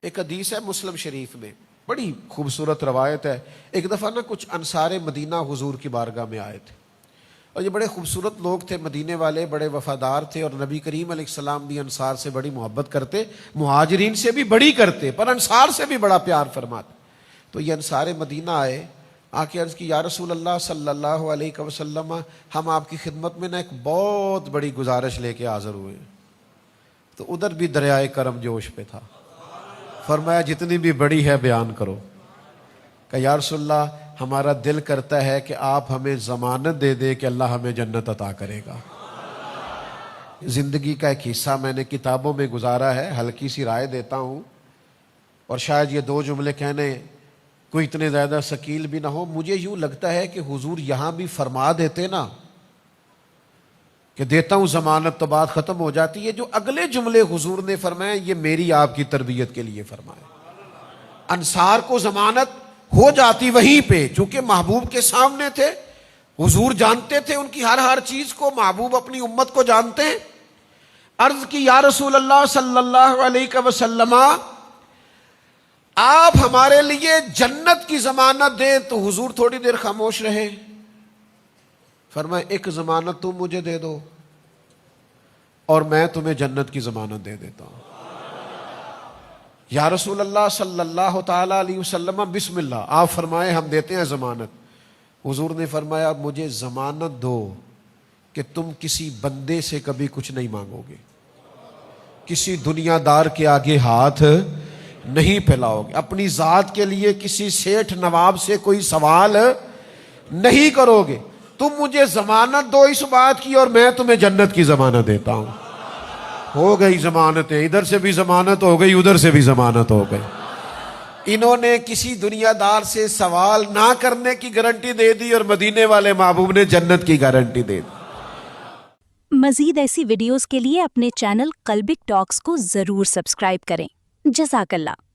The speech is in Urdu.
ایک حدیث ہے مسلم شریف میں، بڑی خوبصورت روایت ہے۔ ایک دفعہ نا کچھ انصار مدینہ حضور کی بارگاہ میں آئے تھے، اور یہ بڑے خوبصورت لوگ تھے، مدینے والے، بڑے وفادار تھے، اور نبی کریم علیہ السلام بھی انصار سے بڑی محبت کرتے، مہاجرین سے بھی بڑی کرتے، پر انصار سے بھی بڑا پیار فرماتے۔ تو یہ انصار مدینہ آئے، آ کے عرض کی یا رسول اللہ صلی اللہ علیہ وسلم، ہم آپ کی خدمت میں نا ایک بہت بڑی گزارش لے کے حاضر ہوئے۔ تو ادھر بھی دریائے کرم جوش پہ تھا، فرمایا جتنی بھی بڑی ہے بیان کرو۔ کہ یا رسول اللہ ہمارا دل کرتا ہے کہ آپ ہمیں ضمانت دے دے کہ اللہ ہمیں جنت عطا کرے گا۔ زندگی کا ایک حصہ میں نے کتابوں میں گزارا ہے، ہلکی سی رائے دیتا ہوں، اور شاید یہ دو جملے کہنے کوئی اتنے زیادہ ثقیل بھی نہ ہو۔ مجھے یوں لگتا ہے کہ حضور یہاں بھی فرما دیتے نا کہ دیتا ہوں ضمانت تو بات ختم ہو جاتی ہے، جو اگلے جملے حضور نے فرمائے یہ میری آپ کی تربیت کے لیے فرمائے۔ انصار کو ضمانت ہو جاتی وہیں پہ، چونکہ محبوب کے سامنے تھے، حضور جانتے تھے ان کی ہر چیز کو، محبوب اپنی امت کو جانتے ہیں۔ عرض کی یا رسول اللہ صلی اللہ علیہ وسلم آپ ہمارے لیے جنت کی ضمانت دیں، تو حضور تھوڑی دیر خاموش رہے، فرمایا ایک ضمانت تم مجھے دے دو اور میں تمہیں جنت کی ضمانت دے دیتا ہوں۔ یا رسول اللہ صلی اللہ تعالی علیہ وسلم بسم اللہ، آپ فرمائے ہم دیتے ہیں ضمانت۔ حضور نے فرمایا مجھے ضمانت دو کہ تم کسی بندے سے کبھی کچھ نہیں مانگو گے، کسی دنیا دار کے آگے ہاتھ نہیں پھیلاؤ گے، اپنی ذات کے لیے کسی سیٹھ نواب سے کوئی سوال نہیں کرو گے، تم مجھے ضمانت دو اس بات کی اور میں تمہیں جنت کی ضمانت دیتا ہوں۔ ہو گئی ضمانتیں، ادھر سے بھی ضمانت ہو گئی، ادھر سے بھی ضمانت ہو گئی۔ انہوں نے کسی دنیا دار سے سوال نہ کرنے کی گارنٹی دے دی، اور مدینے والے محبوب نے جنت کی گارنٹی دے دی۔ مزید ایسی ویڈیوز کے لیے اپنے چینل قلبک ٹاکس کو ضرور سبسکرائب کریں۔ جزاک اللہ۔